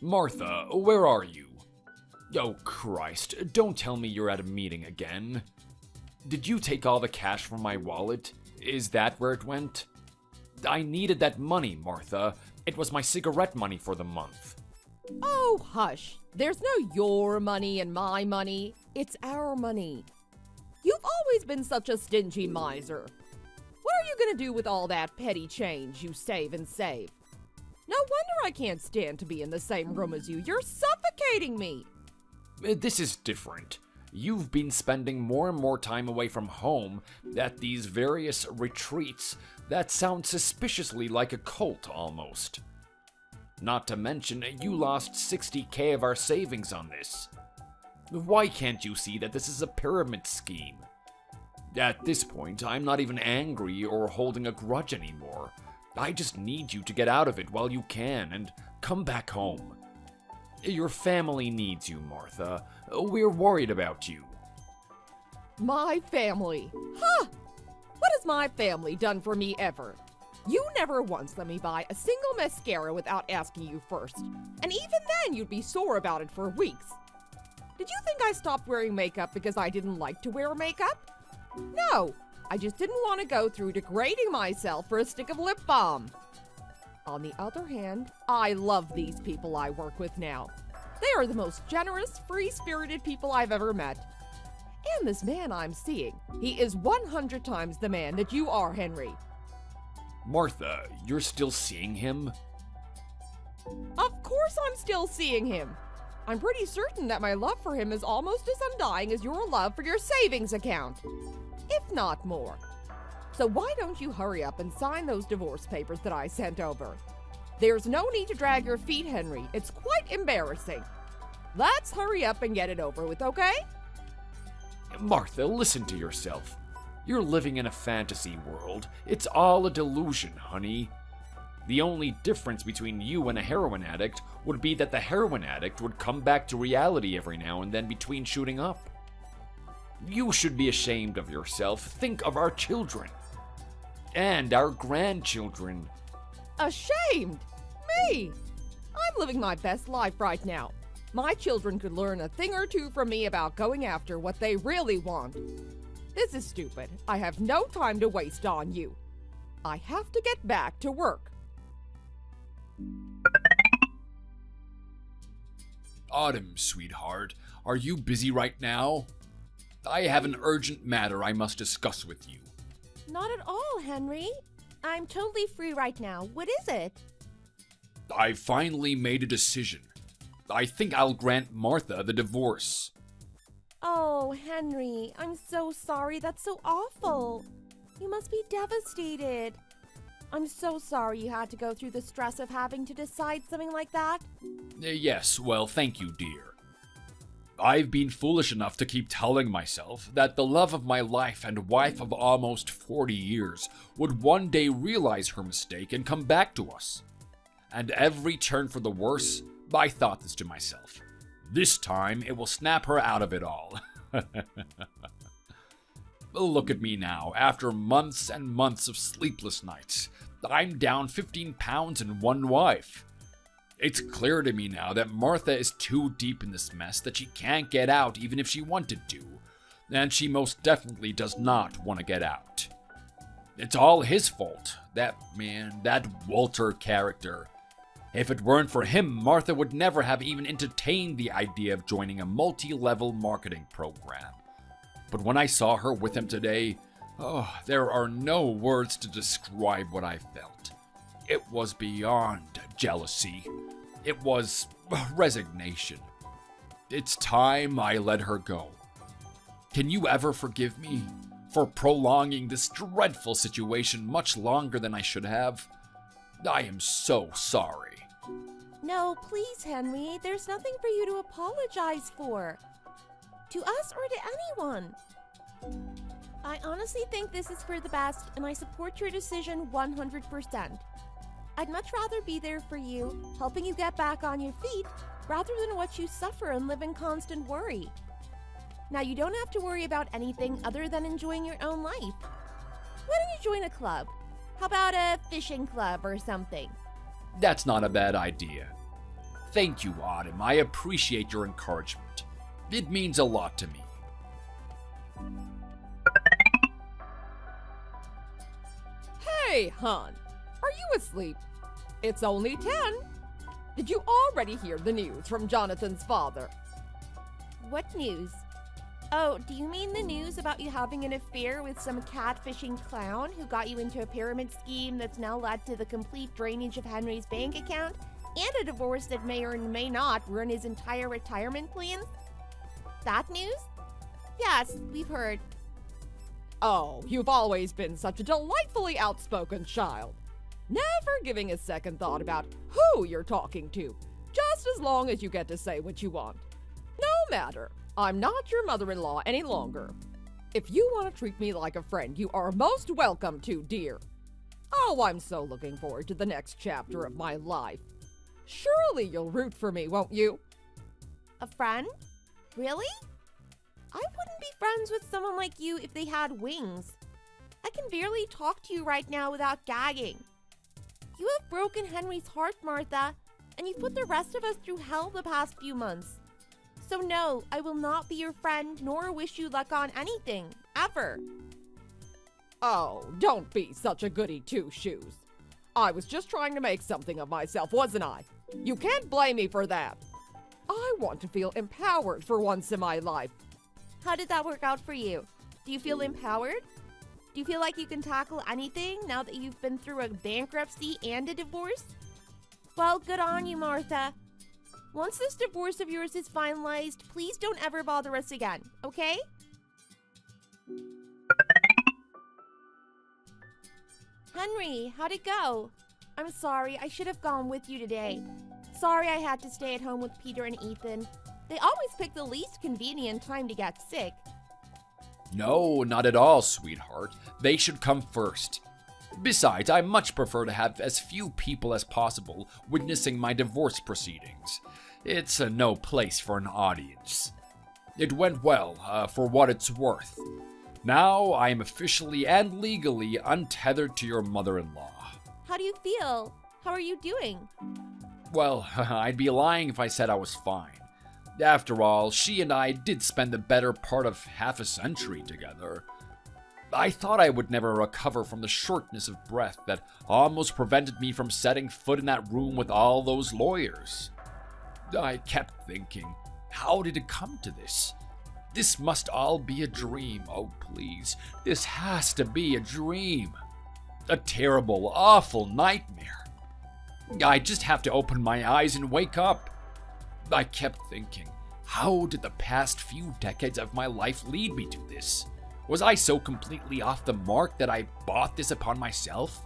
Martha, where are you? Oh, Christ, don't tell me you're at a meeting again. Did you take all the cash from my wallet? Is that where it went? I needed that money, Martha. It was my cigarette money for the month. Oh, hush. There's no your money and my money. It's our money. You've always been such a stingy miser. What are you gonna do with all that petty change you save and save? No wonder I can't stand to be in the same room as you. You're suffocating me. This is different. You've been spending more and more time away from home at these various retreats that sound suspiciously like a cult almost. Not to mention, you lost 60K of our savings on this. Why can't you see that this is a pyramid scheme? At this point, I'm not even angry or holding a grudge anymore. I just need you to get out of it while you can and come back home. Your family needs you, Martha. We're worried about you. My family? Huh! What has my family done for me ever? You never once let me buy a single mascara without asking you first. And even then, you'd be sore about it for weeks. Did you think I stopped wearing makeup because I didn't like to wear makeup? No, I just didn't want to go through degrading myself for a stick of lip balm. On the other hand, I love these people I work with now. They are the most generous, free-spirited people I've ever met. And this man I'm seeing, he is 100 times the man that you are, Henry. Martha, you're still seeing him? Of course I'm still seeing him. I'm pretty certain that my love for him is almost as undying as your love for your savings account, if not more. So why don't you hurry up and sign those divorce papers that I sent over? There's no need to drag your feet, Henry. It's quite embarrassing. Let's hurry up and get it over with, okay? Martha, listen to yourself. You're living in a fantasy world. It's all a delusion, honey. The only difference between you and a heroin addict would be that the heroin addict would come back to reality every now and then between shooting up. You should be ashamed of yourself. Think of our children. And our grandchildren. Ashamed? Me? I'm living my best life right now. My children could learn a thing or two from me about going after what they really want. This is stupid. I have no time to waste on you. I have to get back to work. Autumn, sweetheart, are you busy right now? I have an urgent matter I must discuss with you. Not at all, Henry. I'm totally free right now. What is it? I finally made a decision. I think I'll grant Martha the divorce. Oh, Henry, I'm so sorry. That's so awful. You must be devastated. I'm so sorry you had to go through the stress of having to decide something like that. Yes, well, thank you, dear. I've been foolish enough to keep telling myself that the love of my life and wife of almost 40 years would one day realize her mistake and come back to us. And every turn for the worse, I thought this to myself. This time, it will snap her out of it all. Look at me now, after months and months of sleepless nights. I'm down 15 pounds and one wife. It's clear to me now that Martha is too deep in this mess that she can't get out even if she wanted to. And she most definitely does not want to get out. It's all his fault. That man, that Walter character. If it weren't for him, Martha would never have even entertained the idea of joining a multi-level marketing program. But when I saw her with him today, there are no words to describe what I felt. It was beyond jealousy. It was resignation. It's time I let her go. Can you ever forgive me for prolonging this dreadful situation much longer than I should have? I am so sorry. No, please, Henry. There's nothing for you to apologize for. To us or to anyone. I honestly think this is for the best, and I support your decision 100%. I'd much rather be there for you, helping you get back on your feet, rather than watch you suffer and live in constant worry. Now, you don't have to worry about anything other than enjoying your own life. Why don't you join a club? How about a fishing club or something? That's not a bad idea. Thank you, Autumn. I appreciate your encouragement. It means a lot to me. Hey, hon. Are you asleep? It's only 10. Did you already hear the news from Jonathan's father? What news? Oh, do you mean the news about you having an affair with some catfishing clown who got you into a pyramid scheme that's now led to the complete drainage of Henry's bank account and a divorce that may or may not ruin his entire retirement plans? That news? Yes, we've heard. Oh, you've always been such a delightfully outspoken child. Never giving a second thought about who you're talking to, just as long as you get to say what you want. No matter. I'm not your mother-in-law any longer. If you want to treat me like a friend, you are most welcome to, dear. Oh, I'm so looking forward to the next chapter of my life. Surely you'll root for me, won't you? A friend? Really? I wouldn't be friends with someone like you if they had wings. I can barely talk to you right now without gagging. You have broken Henry's heart, Martha, and you've put the rest of us through hell the past few months. So no, I will not be your friend nor wish you luck on anything, ever. Oh, don't be such a goody two-shoes. I was just trying to make something of myself, wasn't I? You can't blame me for that. I want to feel empowered for once in my life. How did that work out for you? Do you feel empowered? Do you feel like you can tackle anything now that you've been through a bankruptcy and a divorce? Well, good on you, Martha. Once this divorce of yours is finalized, please don't ever bother us again, okay? Henry, how'd it go? I'm sorry, I should have gone with you today. Sorry I had to stay at home with Peter and Ethan. They always pick the least convenient time to get sick. No, not at all, sweetheart. They should come first. Besides, I much prefer to have as few people as possible witnessing my divorce proceedings. It's no place for an audience. It went well, for what it's worth. Now I am officially and legally untethered to your mother-in-law. How do you feel? How are you doing? Well, I'd be lying if I said I was fine. After all, she and I did spend the better part of half a century together. I thought I would never recover from the shortness of breath that almost prevented me from setting foot in that room with all those lawyers. I kept thinking, how did it come to this? This must all be a dream. Oh, please, this has to be a dream. A terrible, awful nightmare. I just have to open my eyes and wake up. I kept thinking, how did the past few decades of my life lead me to this? Was I so completely off the mark that I bought this upon myself?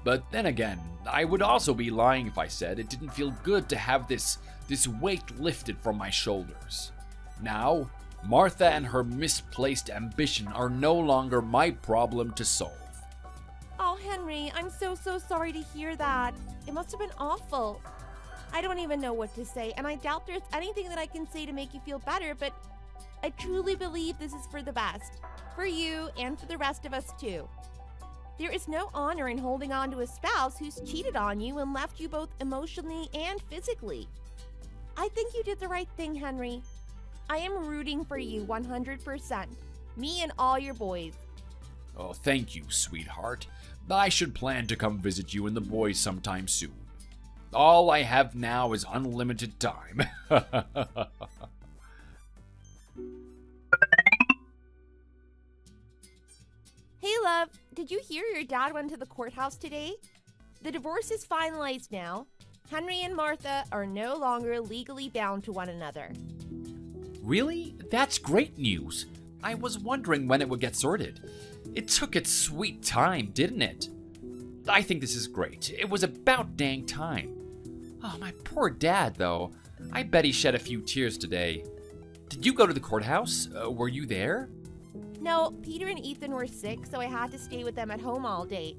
But then again, I would also be lying if I said it didn't feel good to have this weight lifted from my shoulders. Now, Martha and her misplaced ambition are no longer my problem to solve. Oh, Henry, I'm so sorry to hear that. It must have been awful. I don't even know what to say, and I doubt there's anything that I can say to make you feel better, but I truly believe this is for the best. For you, and for the rest of us, too. There is no honor in holding on to a spouse who's cheated on you and left you both emotionally and physically. I think you did the right thing, Henry. I am rooting for you 100%. Me and all your boys. Oh, thank you, sweetheart. I should plan to come visit you and the boys sometime soon. All I have now is unlimited time. Hey, love, did you hear your dad went to the courthouse today? The divorce is finalized now. Henry and Martha are no longer legally bound to one another. Really? That's great news. I was wondering when it would get sorted. It took its sweet time, didn't it? I think this is great. It was about dang time. Oh, my poor dad, though. I bet he shed a few tears today. Did you go to the courthouse? Were you there? No, Peter and Ethan were sick, so I had to stay with them at home all day.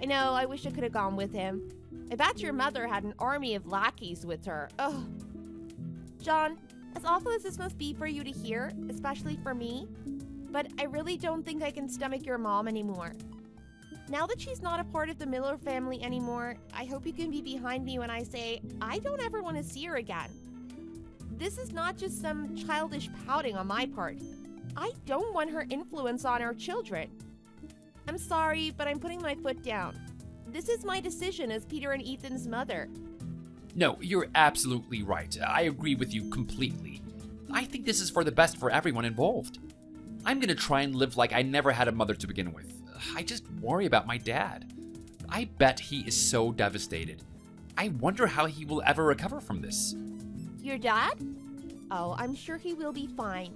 I know, I wish I could have gone with him. I bet your mother had an army of lackeys with her. Ugh. John, as awful as this must be for you to hear, especially for me, but I really don't think I can stomach your mom anymore. Now that she's not a part of the Miller family anymore, I hope you can be behind me when I say I don't ever want to see her again. This is not just some childish pouting on my part. I don't want her influence on our children. I'm sorry, but I'm putting my foot down. This is my decision as Peter and Ethan's mother. No, you're absolutely right. I agree with you completely. I think this is for the best for everyone involved. I'm gonna try and live like I never had a mother to begin with. I just worry about my dad. I bet he is so devastated. I wonder how he will ever recover from this. Your dad? Oh, I'm sure he will be fine.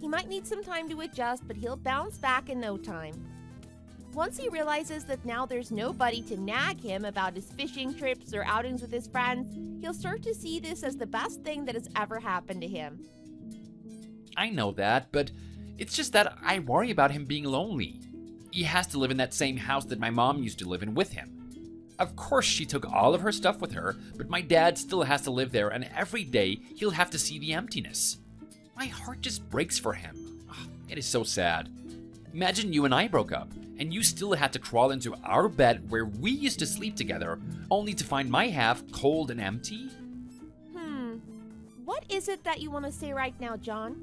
He might need some time to adjust, but he'll bounce back in no time. Once he realizes that now there's nobody to nag him about his fishing trips or outings with his friends, he'll start to see this as the best thing that has ever happened to him. I know that, but it's just that I worry about him being lonely. He has to live in that same house that my mom used to live in with him. Of course, she took all of her stuff with her, but my dad still has to live there, and every day he'll have to see the emptiness. My heart just breaks for him. It is so sad. Imagine you and I broke up, and you still had to crawl into our bed where we used to sleep together, only to find my half cold and empty? What is it that you want to say right now, John?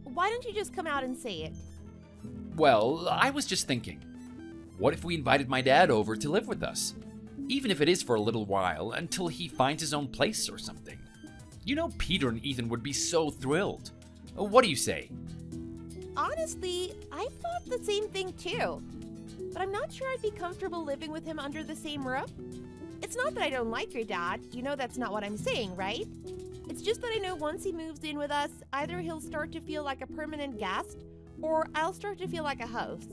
Why don't you just come out and say it? Well, I was just thinking, what if we invited my dad over to live with us? Even if it is for a little while, until he finds his own place or something. You know, Peter and Ethan would be so thrilled. What do you say? Honestly, I've thought the same thing too. But I'm not sure I'd be comfortable living with him under the same roof. It's not that I don't like your dad. You know that's not what I'm saying, right? It's just that I know once he moves in with us, either he'll start to feel like a permanent guest, or I'll start to feel like a host.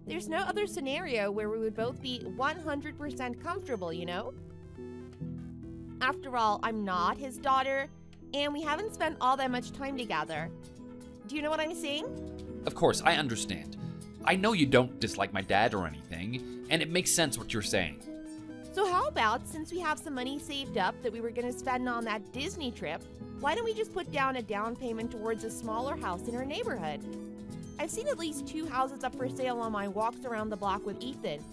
There's no other scenario where we would both be 100% comfortable, you know? After all, I'm not his daughter, and we haven't spent all that much time together. Do you know what I'm saying? Of course, I understand. I know you don't dislike my dad or anything, and it makes sense what you're saying. So how about, since we have some money saved up that we were going to spend on that Disney trip, why don't we just put down a down payment towards a smaller house in our neighborhood? I've seen at least 2 houses up for sale on my walks around the block with Ethan.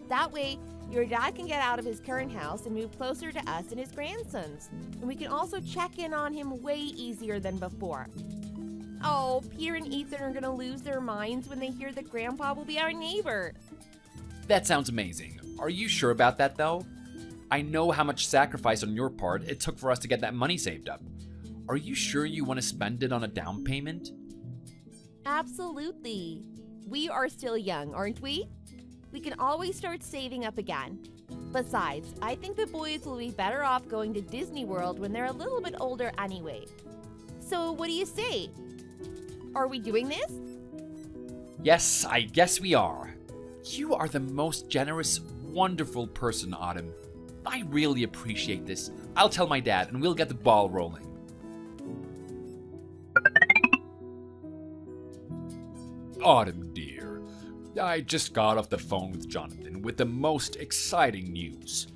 That way, your dad can get out of his current house and move closer to us and his grandsons. And we can also check in on him way easier than before. Oh, Peter and Ethan are going to lose their minds when they hear that Grandpa will be our neighbor. That sounds amazing. Are you sure about that, though? I know how much sacrifice on your part it took for us to get that money saved up. Are you sure you want to spend it on a down payment? Absolutely. We are still young, aren't we? We can always start saving up again. Besides, I think the boys will be better off going to Disney World when they're a little bit older anyway. So what do you say? Are we doing this? Yes, I guess we are. You are the most generous, wonderful person, Autumn. I really appreciate this. I'll tell my dad and we'll get the ball rolling. Autumn, dear, I just got off the phone with Jonathan with the most exciting news.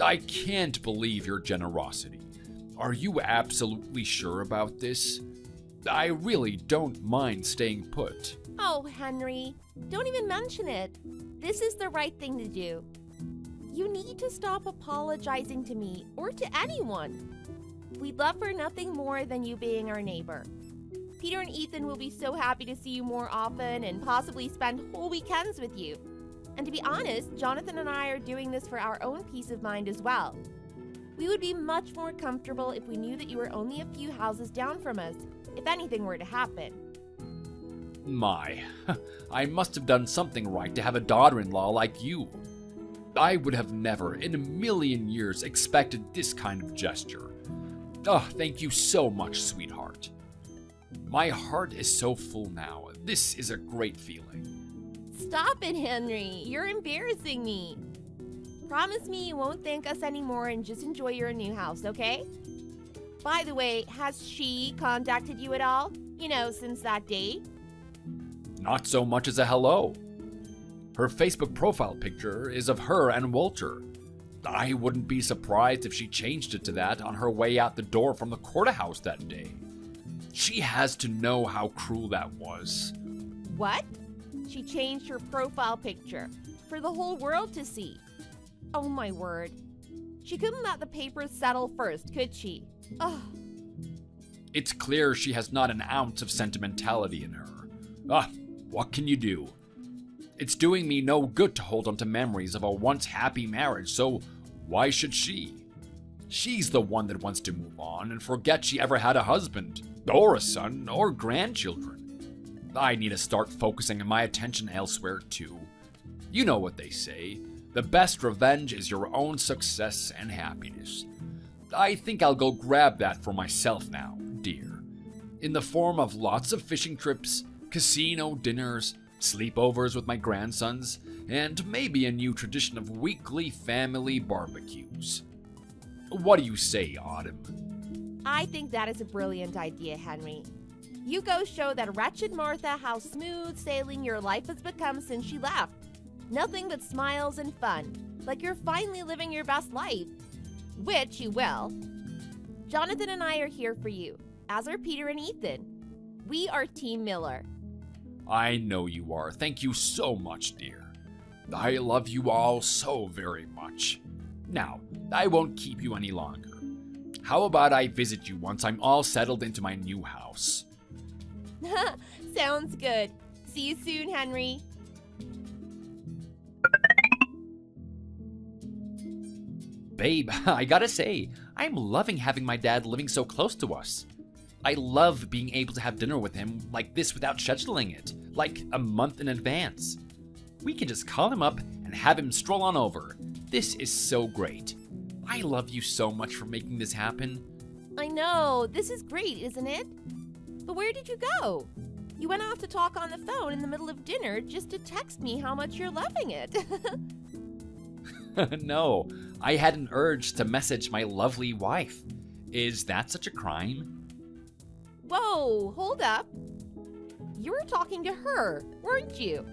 I can't believe your generosity. Are you absolutely sure about this? I really don't mind staying put. Oh, Henry, don't even mention it. This is the right thing to do. You need to stop apologizing to me or to anyone. We'd love for nothing more than you being our neighbor. Peter and Ethan will be so happy to see you more often and possibly spend whole weekends with you. And to be honest, Jonathan and I are doing this for our own peace of mind as well. We would be much more comfortable if we knew that you were only a few houses down from us, if anything were to happen. My, I must have done something right to have a daughter-in-law like you. I would have never in a million years expected this kind of gesture. Oh, thank you so much, sweetheart. My heart is so full now. This is a great feeling. Stop it, Henry. You're embarrassing me. Promise me you won't thank us anymore and just enjoy your new house, okay? By the way, has she contacted you at all? You know, since that date? Not so much as a hello. Her Facebook profile picture is of her and Walter. I wouldn't be surprised if she changed it to that on her way out the door from the courthouse that day. She has to know how cruel that was. What? She changed her profile picture. for the whole world to see. Oh my word. She couldn't let the papers settle first, could she? Ugh. It's clear she has not an ounce of sentimentality in her. What can you do? It's doing me no good to hold on to memories of a once happy marriage, so why should she? She's the one that wants to move on and forget she ever had a husband, or a son, or grandchildren. I need to start focusing my attention elsewhere too. You know what they say, the best revenge is your own success and happiness. I think I'll go grab that for myself now, dear. In the form of lots of fishing trips, casino dinners, sleepovers with my grandsons, and maybe a new tradition of weekly family barbecues. What do you say, Autumn? I think that is a brilliant idea, Henry. You go show that wretched Martha how smooth sailing your life has become since she left. Nothing but smiles and fun, like you're finally living your best life. Which you will. Jonathan and I are here for you, as are Peter and Ethan. We are Team Miller. I know you are. Thank you so much, dear. I love you all so very much. Now, I won't keep you any longer. How about I visit you once I'm all settled into my new house? Sounds good. See you soon, Henry. Babe, I gotta say, I'm loving having my dad living so close to us. I love being able to have dinner with him like this without scheduling it, like a month in advance. We can just call him up and have him stroll on over. This is so great. I love you so much for making this happen. I know, this is great, isn't it? But where did you go? You went off to talk on the phone in the middle of dinner just to text me how much you're loving it. No, I had an urge to message my lovely wife. Is that such a crime? Whoa, hold up. You were talking to her, weren't you?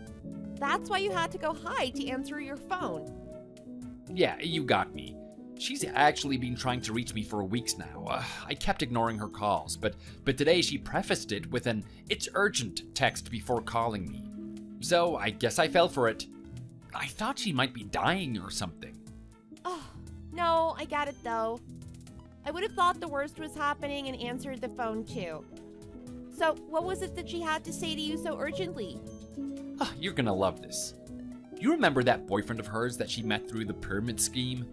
That's why you had to go hide to answer your phone. Yeah, you got me. She's actually been trying to reach me for weeks now. I kept ignoring her calls, but today she prefaced it with an "it's urgent" text before calling me. So I guess I fell for it. I thought she might be dying or something. Oh, no, I got it though. I would have thought the worst was happening and answered the phone too. So, what was it that she had to say to you so urgently? You're gonna love this. You remember that boyfriend of hers that she met through the pyramid scheme?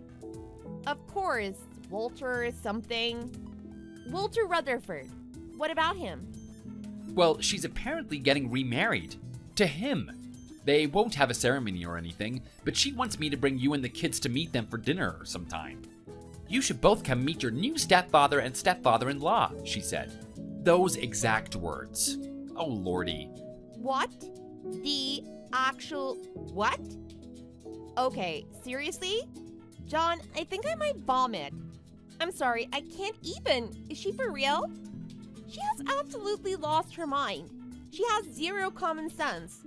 Of course, Walter something. Walter Rutherford. What about him? Well, she's apparently getting remarried. To him. They won't have a ceremony or anything, but she wants me to bring you and the kids to meet them for dinner sometime. You should both come meet your new stepfather and stepfather-in-law, she said. Those exact words. Oh, lordy. What? The actual what? Okay, seriously? John, I think I might vomit. I'm sorry, I can't even. Is she for real? She has absolutely lost her mind. She has zero common sense.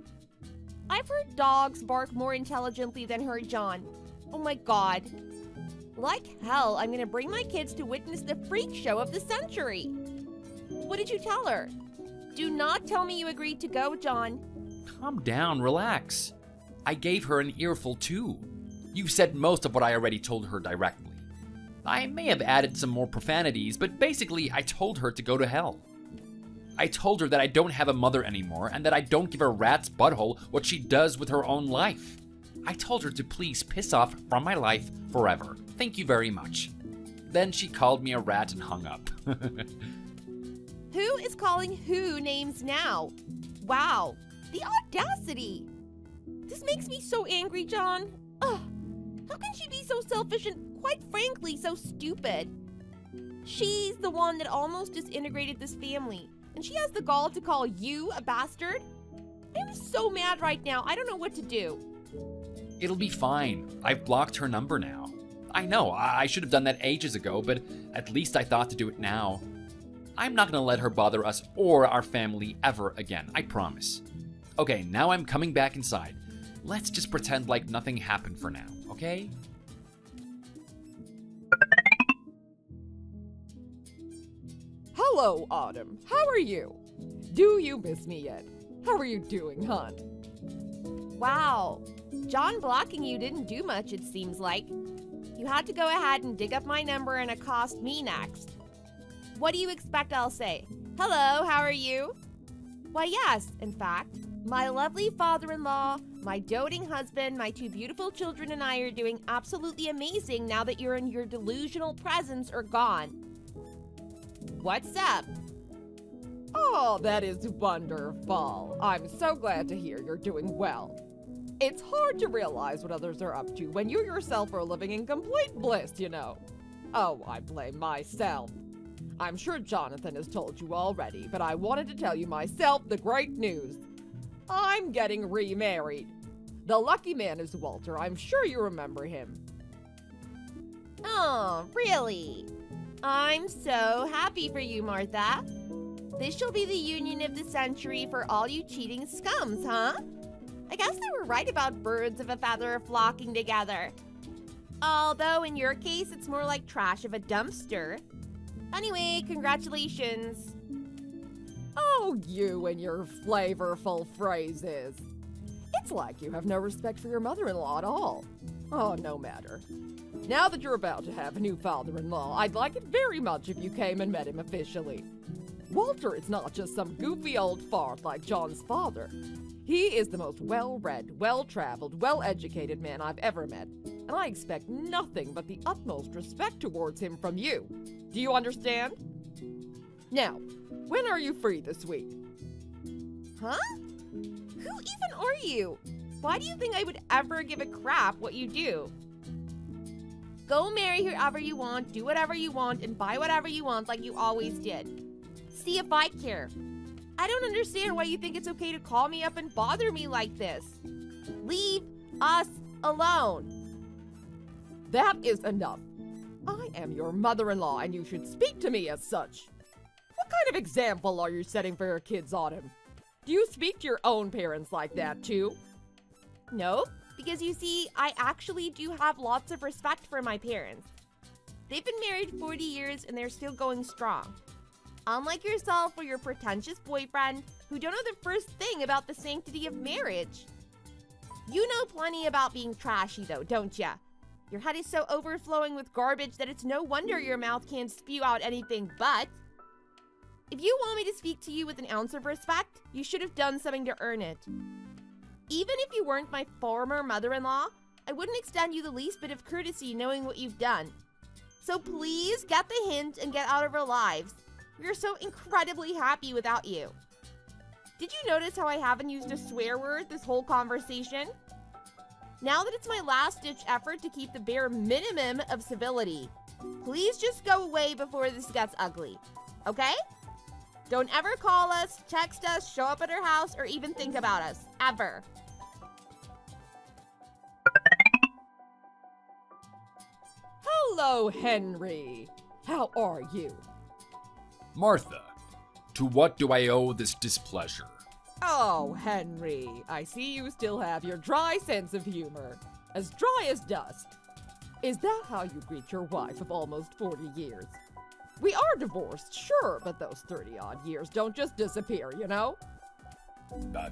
I've heard dogs bark more intelligently than her, John. Oh my god. Like hell, I'm gonna bring my kids to witness the freak show of the century. What did you tell her? Do not tell me you agreed to go, John. Calm down, relax. I gave her an earful too. You said most of what I already told her directly. I may have added some more profanities, but basically I told her to go to hell. I told her that I don't have a mother anymore and that I don't give a rat's butthole what she does with her own life. I told her to please piss off from my life forever. Thank you very much. Then she called me a rat and hung up. Who is calling who names now? Wow, the audacity! This makes me so angry, John. Ugh, how can she be so selfish and, quite frankly, so stupid? She's the one that almost disintegrated this family, and she has the gall to call you a bastard? I'm so mad right now, I don't know what to do. It'll be fine. I've blocked her number now. I know, I should have done that ages ago, but at least I thought to do it now. I'm not gonna let her bother us or our family ever again, I promise. Okay, now I'm coming back inside. Let's just pretend like nothing happened for now, okay? Hello, Autumn. How are you? Do you miss me yet? How are you doing, hon? Wow, John blocking you didn't do much, it seems like. You had to go ahead and dig up my number and accost me next. What do you expect I'll say? Hello, how are you? Why, yes, in fact, my lovely father-in-law, my doting husband, my 2 beautiful children and I are doing absolutely amazing now that you're in your delusional presence or gone. What's up? Oh, that is wonderful. I'm so glad to hear you're doing well. It's hard to realize what others are up to when you yourself are living in complete bliss, you know. Oh, I blame myself. I'm sure Jonathan has told you already, but I wanted to tell you myself the great news. I'm getting remarried. The lucky man is Walter. I'm sure you remember him. Oh, really? I'm so happy for you, Martha. This shall be the union of the century for all you cheating scums, huh? I guess they were right about birds of a feather flocking together. Although in your case, it's more like trash of a dumpster. Anyway, congratulations. Oh, you and your flavorful phrases. It's like you have no respect for your mother-in-law at all. Oh, no matter. Now that you're about to have a new father-in-law, I'd like it very much if you came and met him officially. Walter is not just some goofy old fart like John's father. He is the most well-read, well-traveled, well-educated man I've ever met, and I expect nothing but the utmost respect towards him from you. Do you understand? Now, when are you free this week? Huh? Who even are you? Why do you think I would ever give a crap what you do? Go marry whoever you want, do whatever you want, and buy whatever you want like you always did. See if I care. I don't understand why you think it's okay to call me up and bother me like this. Leave us alone. That is enough. I am your mother-in-law, and you should speak to me as such. What kind of example are you setting for your kids, Autumn? Do you speak to your own parents like that, too? No, because you see, I actually do have lots of respect for my parents. They've been married 40 years, and they're still going strong. Unlike yourself or your pretentious boyfriend, who don't know the first thing about the sanctity of marriage. You know plenty about being trashy, though, don't ya? Your head is so overflowing with garbage that it's no wonder your mouth can't spew out anything but. If you want me to speak to you with an ounce of respect, you should have done something to earn it. Even if you weren't my former mother-in-law, I wouldn't extend you the least bit of courtesy knowing what you've done. So please get the hint and get out of our lives. We are so incredibly happy without you. Did you notice how I haven't used a swear word this whole conversation? Now that it's my last-ditch effort to keep the bare minimum of civility, please just go away before this gets ugly, okay? Don't ever call us, text us, show up at our house, or even think about us, ever. Hello, Henry. How are you? Martha, to what do I owe this displeasure? Oh, Henry, I see you still have your dry sense of humor. As dry as dust. Is that how you greet your wife of almost 40 years? We are divorced, sure, but those 30-odd years don't just disappear, you know?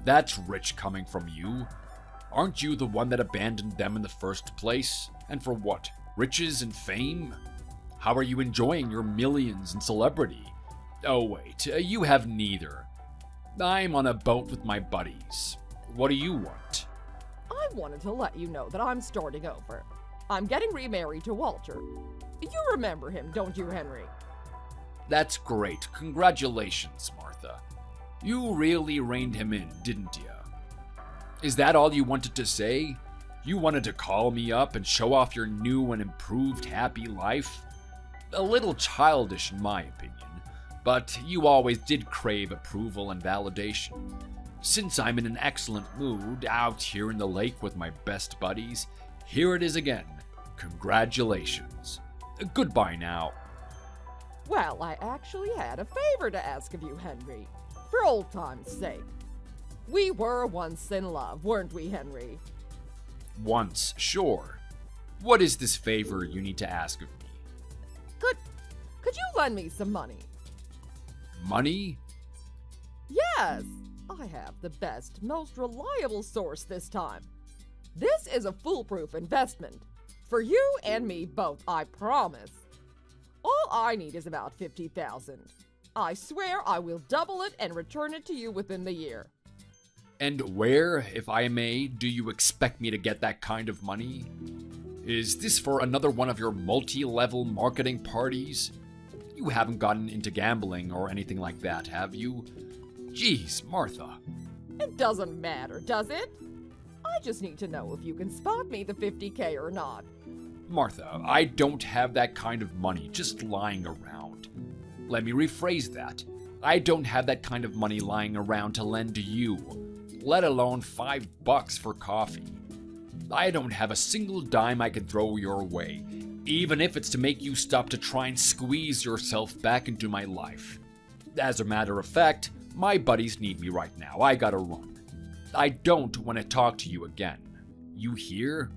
That's rich coming from you. Aren't you the one that abandoned them in the first place? And for what? Riches and fame? How are you enjoying your millions and celebrity? Oh wait, you have neither. I'm on a boat with my buddies. What do you want? I wanted to let you know that I'm starting over. I'm getting remarried to Walter. You remember him, don't you, Henry? That's great. Congratulations, Martha. You really reined him in, didn't you? Is that all you wanted to say? You wanted to call me up and show off your new and improved happy life? A little childish in my opinion, but you always did crave approval and validation. Since I'm in an excellent mood out here in the lake with my best buddies, here it is again. Congratulations. Goodbye now. Well, I actually had a favor to ask of you, Henry. For old time's sake. We were once in love, weren't we, Henry? Once, sure. What is this favor you need to ask of me? Could you lend me some money? Money? Yes, I have the best, most reliable source this time. This is a foolproof investment. For you and me both, I promise. All I need is about $50,000. I swear I will double it and return it to you within the year. And where, if I may, do you expect me to get that kind of money? Is this for another one of your multi-level marketing parties? You haven't gotten into gambling or anything like that, have you? Jeez, Martha. It doesn't matter, does it? I just need to know if you can spot me the $50K or not. Martha, I don't have that kind of money just lying around. Let me rephrase that. I don't have that kind of money lying around to lend to you, let alone $5 for coffee. I don't have a single dime I can throw your way, even if it's to make you stop to try and squeeze yourself back into my life. As a matter of fact, my buddies need me right now. I gotta run. I don't want to talk to you again. You hear?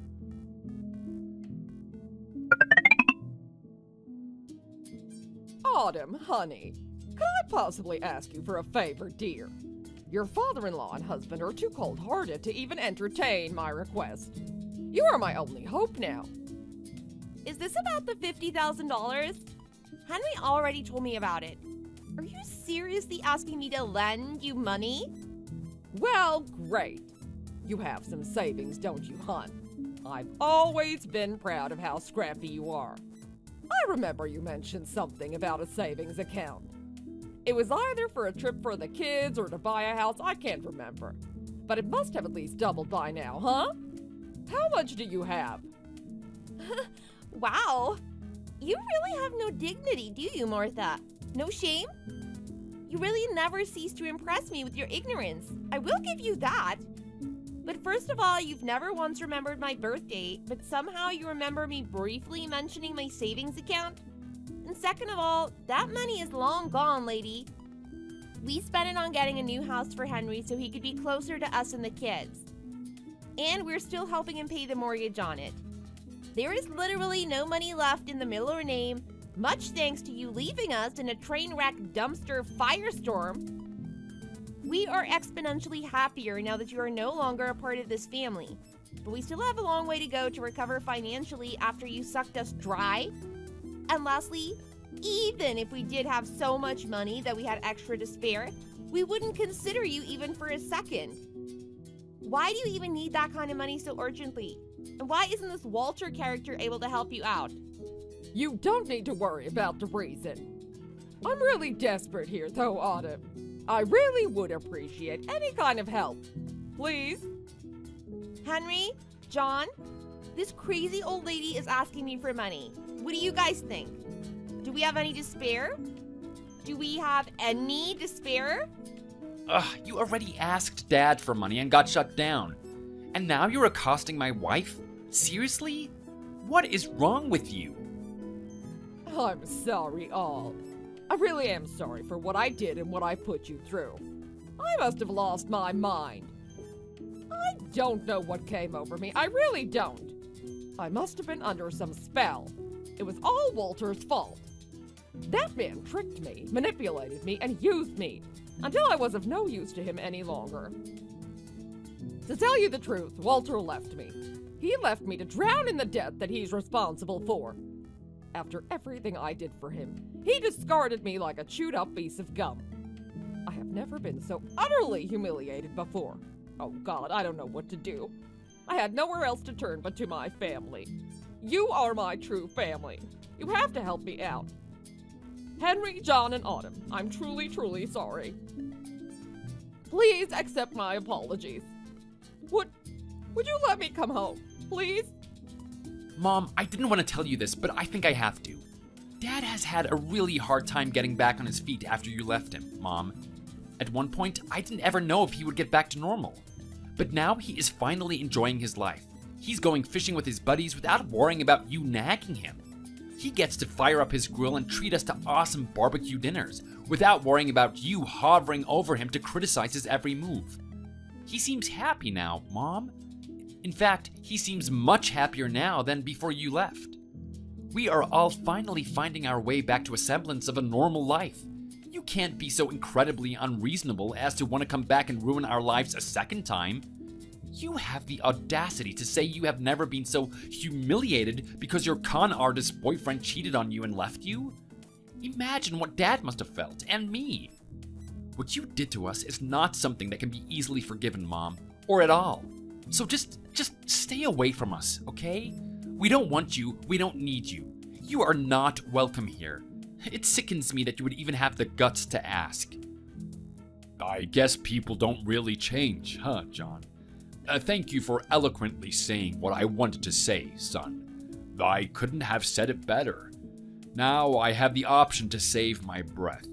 Autumn, honey, could I possibly ask you for a favor, dear? Your father-in-law and husband are too cold-hearted to even entertain my request. You are my only hope now. Is this about the $50,000? Henry already told me about it. Are you seriously asking me to lend you money? Well, great. You have some savings, don't you, hon? I've always been proud of how scrappy you are. I remember you mentioned something about a savings account. It was either for a trip for the kids or to buy a house, I can't remember. But it must have at least doubled by now, huh? How much do you have? Wow. You really have no dignity, do you, Martha? No shame? You really never cease to impress me with your ignorance. I will give you that. But first of all, you've never once remembered my birthday, but somehow you remember me briefly mentioning my savings account. And second of all, that money is long gone, lady. We spent it on getting a new house for Henry so he could be closer to us and the kids. And we're still helping him pay the mortgage on it. There is literally no money left in the Miller name, much thanks to you leaving us in a train wreck dumpster firestorm. We are exponentially happier now that you are no longer a part of this family. But we still have a long way to go to recover financially after you sucked us dry. And lastly, even if we did have so much money that we had extra to spare, we wouldn't consider you even for a second. Why do you even need that kind of money so urgently? And why isn't this Walter character able to help you out? You don't need to worry about the reason. I'm really desperate here, though, Autumn. I really would appreciate any kind of help. Please? Henry, John, this crazy old lady is asking me for money. What do you guys think? Do we have any to spare? Do we have any to spare? Ugh, you already asked Dad for money and got shut down. And now you're accosting my wife? Seriously? What is wrong with you? I'm sorry, all. I really am sorry for what I did and what I put you through. I must have lost my mind. I don't know what came over me. I really don't. I must have been under some spell. It was all Walter's fault. That man tricked me, manipulated me, and used me until I was of no use to him any longer. To tell you the truth, Walter left me. He left me to drown in the debt that he's responsible for. After everything I did for him, he discarded me like a chewed-up piece of gum. I have never been so utterly humiliated before. Oh God, I don't know what to do. I had nowhere else to turn but to my family. You are my true family. You have to help me out. Henry, John, and Autumn, I'm truly, truly sorry. Please accept my apologies. Would you let me come home, please? Mom, I didn't want to tell you this, but I think I have to. Dad has had a really hard time getting back on his feet after you left him, Mom. At one point, I didn't ever know if he would get back to normal. But now he is finally enjoying his life. He's going fishing with his buddies without worrying about you nagging him. He gets to fire up his grill and treat us to awesome barbecue dinners without worrying about you hovering over him to criticize his every move. He seems happy now, Mom. In fact, he seems much happier now than before you left. We are all finally finding our way back to a semblance of a normal life. You can't be so incredibly unreasonable as to want to come back and ruin our lives a second time. You have the audacity to say you have never been so humiliated because your con artist boyfriend cheated on you and left you? Imagine what Dad must have felt, and me. What you did to us is not something that can be easily forgiven, Mom, or at all. So just stay away from us, okay? We don't want you, we don't need you. You are not welcome here. It sickens me that you would even have the guts to ask. I guess people don't really change, huh, John? Thank you for eloquently saying what I wanted to say, son. I couldn't have said it better. Now I have the option to save my breath.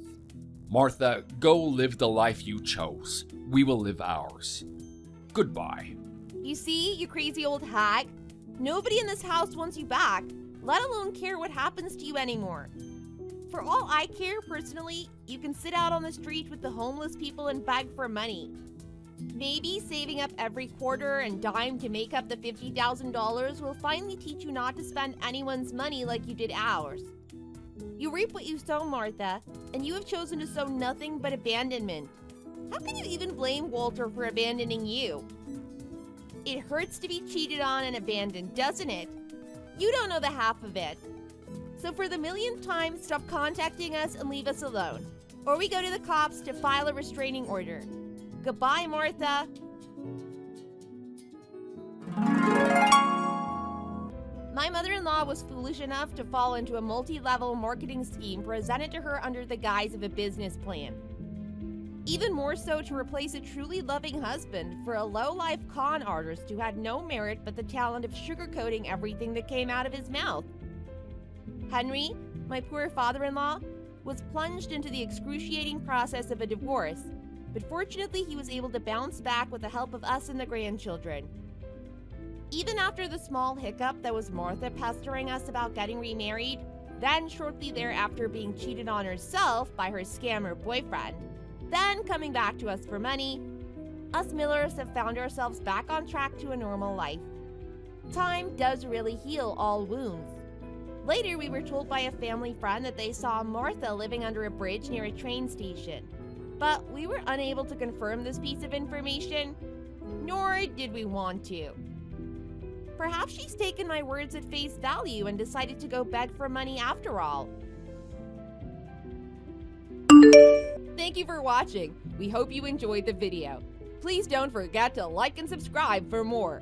Martha, go live the life you chose. We will live ours. Goodbye. You see, you crazy old hag? Nobody in this house wants you back, let alone care what happens to you anymore. For all I care, personally, you can sit out on the street with the homeless people and beg for money. Maybe saving up every quarter and dime to make up the $50,000 will finally teach you not to spend anyone's money like you did ours. You reap what you sow, Martha, and you have chosen to sow nothing but abandonment. How can you even blame Walter for abandoning you? It hurts to be cheated on and abandoned, doesn't it? You don't know the half of it. So for the millionth time, stop contacting us and leave us alone. Or we go to the cops to file a restraining order. Goodbye, Martha. My mother-in-law was foolish enough to fall into a multi-level marketing scheme presented to her under the guise of a business plan. Even more so to replace a truly loving husband for a low-life con artist who had no merit but the talent of sugarcoating everything that came out of his mouth. Henry, my poor father-in-law, was plunged into the excruciating process of a divorce, but fortunately he was able to bounce back with the help of us and the grandchildren. Even after the small hiccup that was Martha pestering us about getting remarried, then shortly thereafter being cheated on herself by her scammer boyfriend, then coming back to us for money, us Millers have found ourselves back on track to a normal life. Time does really heal all wounds. Later, we were told by a family friend that they saw Martha living under a bridge near a train station. But we were unable to confirm this piece of information, nor did we want to. Perhaps she's taken my words at face value and decided to go beg for money after all. Thank you for watching. We hope you enjoyed the video. Please don't forget to like and subscribe for more.